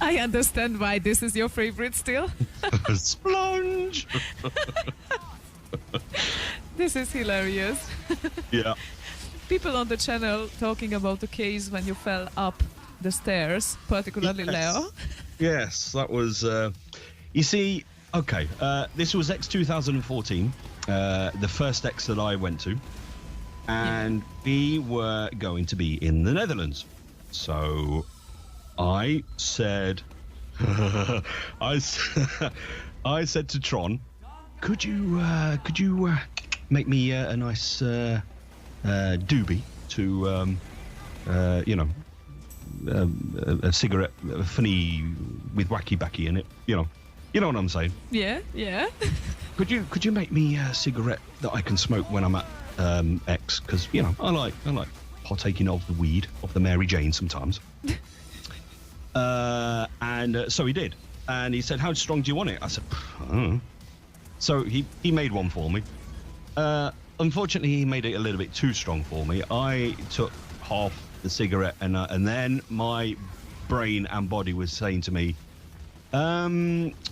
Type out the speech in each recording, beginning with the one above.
I understand why this is your favorite still. Splunge! This is hilarious. Yeah. People on the channel talking about the case when you fell up the stairs, particularly Yes. Leo. Yes, that was... you see, okay, this was X 2014, the first X that I went to, and we were going to be in the Netherlands. So I said... I said to Tron, could you make me a nice doobie to a cigarette funny with wacky backy in it, you know what I'm saying. Yeah. Could you make me a cigarette that I can smoke when I'm at X, because I like partaking of the weed, of the Mary Jane sometimes. And so he did, and he said, how strong do you want it? I said, I don't know. So he made one for me. Unfortunately, he made it a little bit too strong for me. I took half the cigarette, and then my brain and body was saying to me,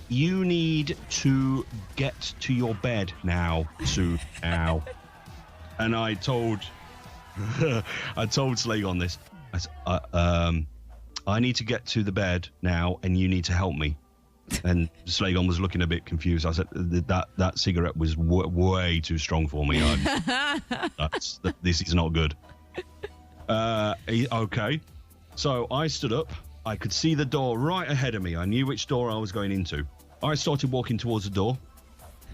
you need to get to your bed now, Sue, now. And I told Slagon this. I said, I need to get to the bed now, and you need to help me. And Slagon was looking a bit confused. I said, that cigarette was way too strong for me. This is not good. Okay. So I stood up. I could see the door right ahead of me. I knew which door I was going into. I started walking towards the door,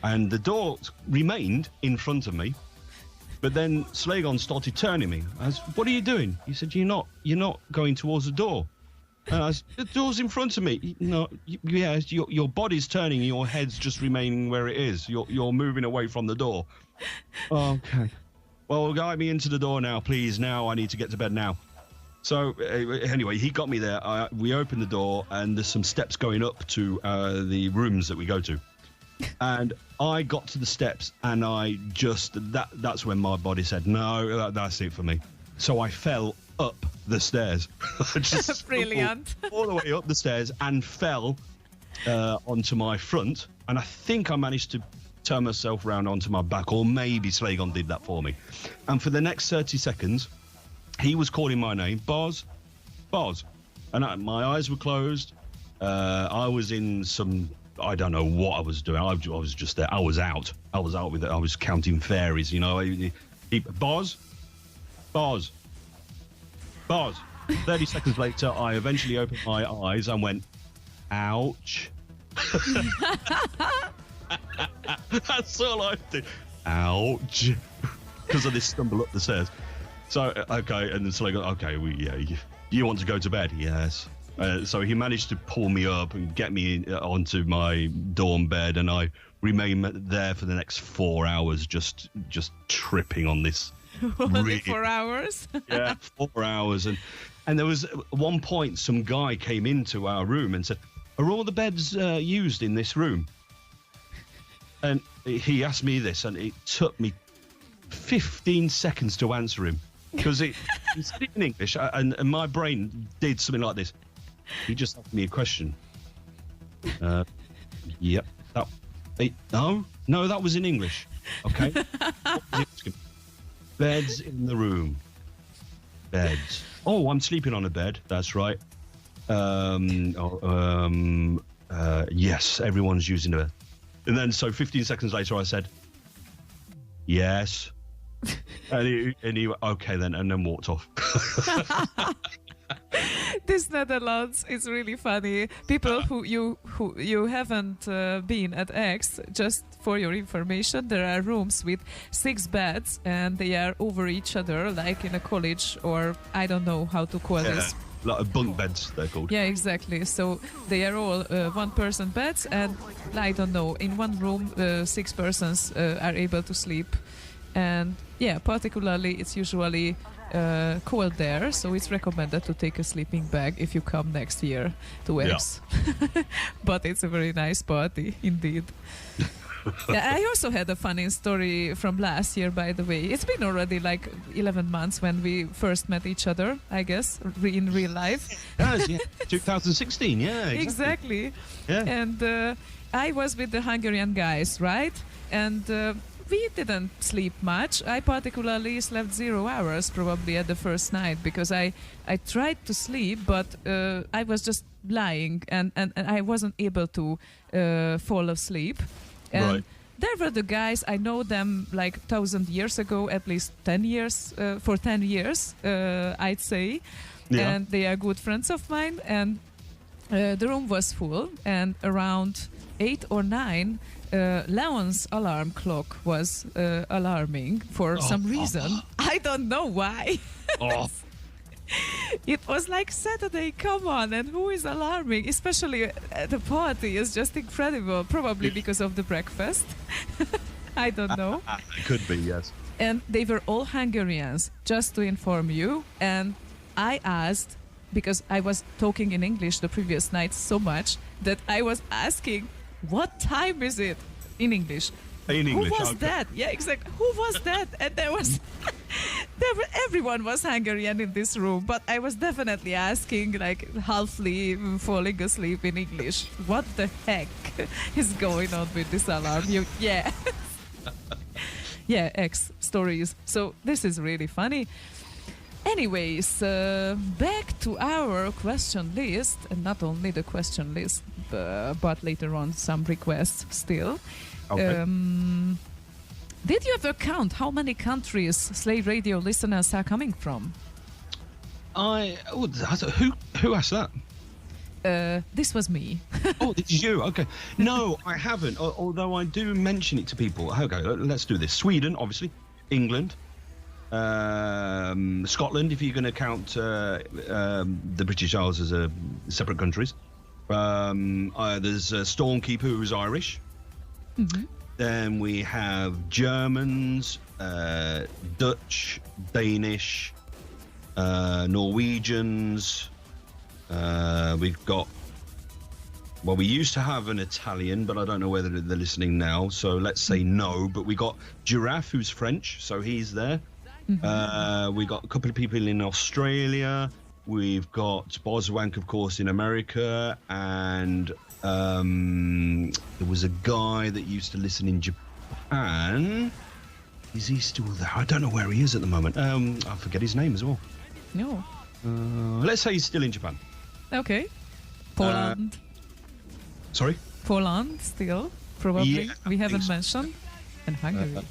and the door remained in front of me. But then Slagon started turning me. I said, what are you doing? He said, you're not going towards the door. And I said, the door's in front of me. No, yes, your body's turning, your head's just remaining where it is. You're moving away from the door. Okay. Well, guide me into the door now, please. Now I need to get to bed now. So anyway, he got me there. We opened the door, and there's some steps going up to the rooms that we go to. And I got to the steps, and I just that's when my body said, no, that's it for me. So I fell up the stairs. Just Brilliant. all the way up the stairs, and fell onto my front. And I think I managed to turn myself around onto my back, or maybe Slagon did that for me. And for the next 30 seconds, he was calling my name, Boz. And my eyes were closed. I was in some... I don't know what I was doing. I was just there. I was out with it. I was counting fairies, Boz. 30 seconds later, I eventually opened my eyes and went, ouch. That's all I did. Ouch. Because of this stumble up the stairs. So, okay, and it's like, okay, you want to go to bed? Yes. So he managed to pull me up and get me onto my dorm bed, and I remained there for the next 4 hours, just tripping on this. Only 4 hours? Yeah, 4 hours. And there was, at one point, some guy came into our room and said, are all the beds used in this room? And he asked me this, and it took me 15 seconds to answer him, because he said it in English, and my brain did something like this. He just asked me a question. Yep. No, that was in English. Okay. Beds in the room. Beds. Oh, I'm sleeping on a bed. That's right. Yes, everyone's using a bed. And then, so 15 seconds later, I said, yes. and he went, okay then, and then walked off. This Netherlands is really funny. People who you haven't been at X, just for your information, there are rooms with 6 beds and they are over each other, like in a college, or I don't know how to call this. Like bunk beds, they're called. Yeah, exactly. So they are all one-person beds, and I don't know, in one room, 6 persons are able to sleep. And yeah, particularly it's usually cold there, so it's recommended to take a sleeping bag if you come next year to X. Yeah. But it's a very nice party, indeed. Yeah, I also had a funny story from last year, by the way. It's been already like 11 months when we first met each other, I guess, in real life. Yes, yeah. 2016, yeah. Exactly. Yeah. And I was with the Hungarian guys, right? And we didn't sleep much. I particularly slept 0 hours probably at the first night, because I tried to sleep, but I was just lying and I wasn't able to fall asleep. And right. There were the guys, I know them like 1,000 years ago, at least 10 years, for 10 years, I'd say. Yeah. And they are good friends of mine. And the room was full, and around 8 or 9, Leon's alarm clock was alarming for some reason. I don't know why. It was like Saturday, come on, and who is alarming? Especially at the party is just incredible, probably because of the breakfast. I don't know. It could be, yes. And they were all Hungarians, just to inform you. And I asked, because I was talking in English the previous night so much that I was asking, what time is it? In English. In English. Who was that? Yeah, exactly. Who was that? And there was... everyone was Hungarian in this room, but I was definitely asking, like, halfly falling asleep in English. What the heck is going on with this alarm? Yeah. Yeah, X stories. So this is really funny. Anyways, back to our question list, and not only the question list, but later on some requests still. Okay. Did you ever count how many countries Slay Radio listeners are coming from? Who asked that? This was me. Oh, this is you. Okay. No, I haven't. Although I do mention it to people. Okay, let's do this. Sweden, obviously. England. Scotland, if you're going to count the British Isles as separate countries. There's Stormkeeper, who's Irish. Mm-hmm. Then we have Germans, Dutch, Danish, Norwegians. We've got... Well, we used to have an Italian, but I don't know whether they're listening now, so let's say no. But we got Giraffe, who's French, so he's there. Mm-hmm. We got a couple of people in Australia. We've got Boswank, of course, in America, and there was a guy that used to listen in Japan. Is he still there? I don't know where he is at the moment. I forget his name as well. No. Let's say he's still in Japan. Okay. Poland. Sorry? Poland still, probably. Yeah, we haven't so. mentioned. And Hungary.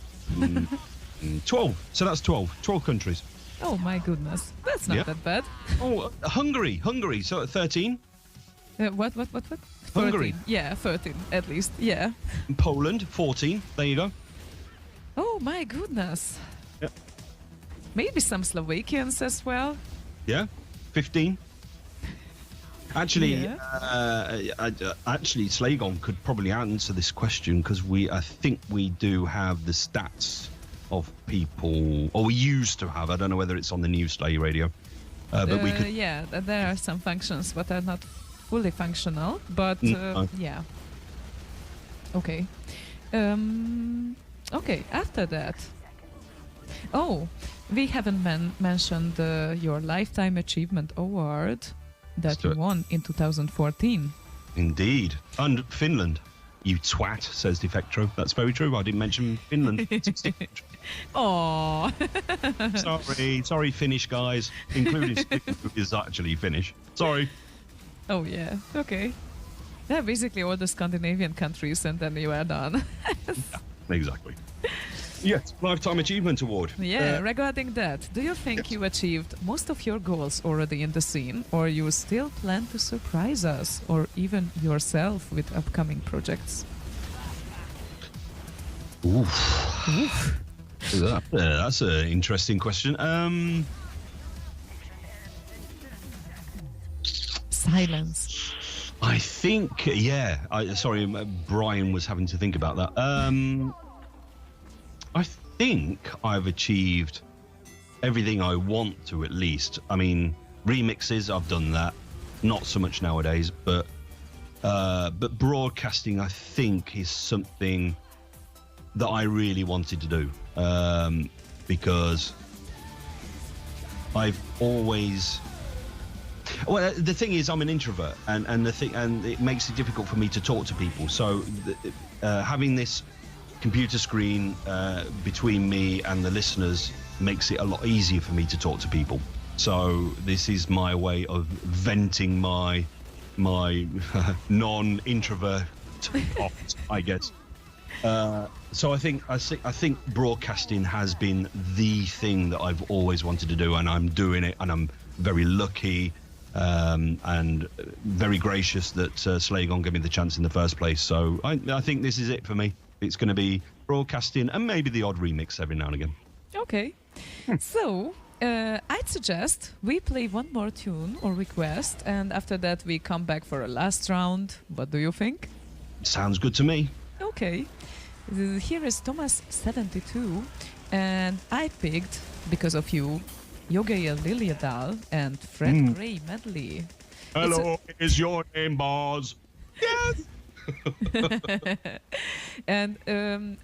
12. So that's 12. 12 countries. Oh my goodness. That's not that bad. Oh, Hungary. So 13. What? Hungary. 13. Yeah, 13 at least. Yeah. Poland, 14. There you go. Oh my goodness. Yep. Maybe some Slovakians as well. Yeah, 15. Actually, yeah. Actually, Slagon could probably answer this question, because I think we do have the stats of people, or we used to have. I don't know whether it's on the new Slay Radio, but we could. Yeah, there are some functions, but are not fully functional. But yeah. Okay. Okay. After that. Oh, we haven't mentioned your Lifetime Achievement Award that you won in 2014. Indeed. And Finland. You twat, says Defectro. That's very true. I didn't mention Finland. Oh, Sorry, Finnish guys, including Steve, who is actually Finnish. Sorry. oh yeah. Okay. Yeah, basically all the Scandinavian countries, and then you are done. Exactly. Yes, Lifetime Achievement Award. Yeah, regarding that, do you think you achieved most of your goals already in the scene, or you still plan to surprise us, or even yourself with upcoming projects? Oof. That's an interesting question. Silence. I think, yeah. Sorry, Brian was having to think about that. I think I've achieved everything I want to, at least. I mean, remixes, I've done that. Not so much nowadays, but broadcasting, I think, is something that I really wanted to do, because I've always. Well, the thing is, I'm an introvert, and it makes it difficult for me to talk to people. So, having this computer screen between me and the listeners makes it a lot easier for me to talk to people. So, this is my way of venting my non-introvert thoughts, I guess. So I think broadcasting has been the thing that I've always wanted to do, and I'm doing it, and I'm very lucky and very gracious that Slaygon gave me the chance in the first place. So I think this is it for me. It's going to be broadcasting and maybe the odd remix every now and again. Okay. So, I'd suggest we play one more tune or request, and after that we come back for a last round. What do you think? Sounds good to me. Okay. Here is Thomas72, and I picked, because of you, Jogeil Liljedal and Fred Gray medley. Hello, is your name Boz? Yes! And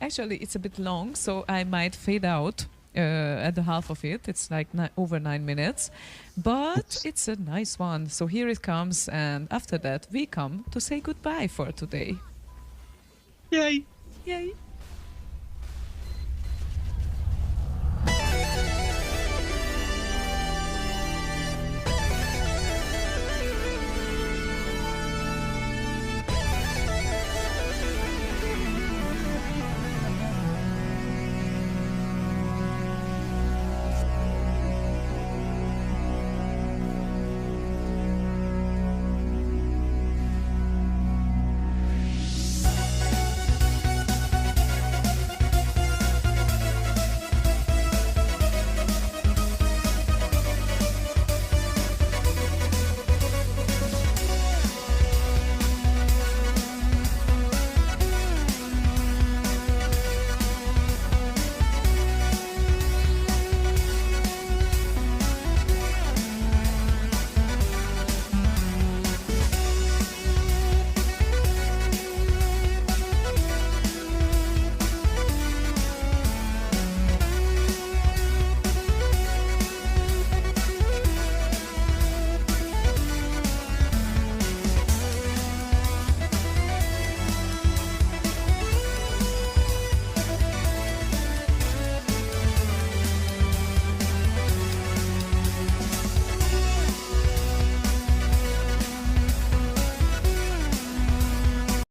actually it's a bit long, so I might fade out at the half of it. It's like over 9 minutes, but it's a nice one. So here it comes, and after that we come to say goodbye for today. Yay! Yay!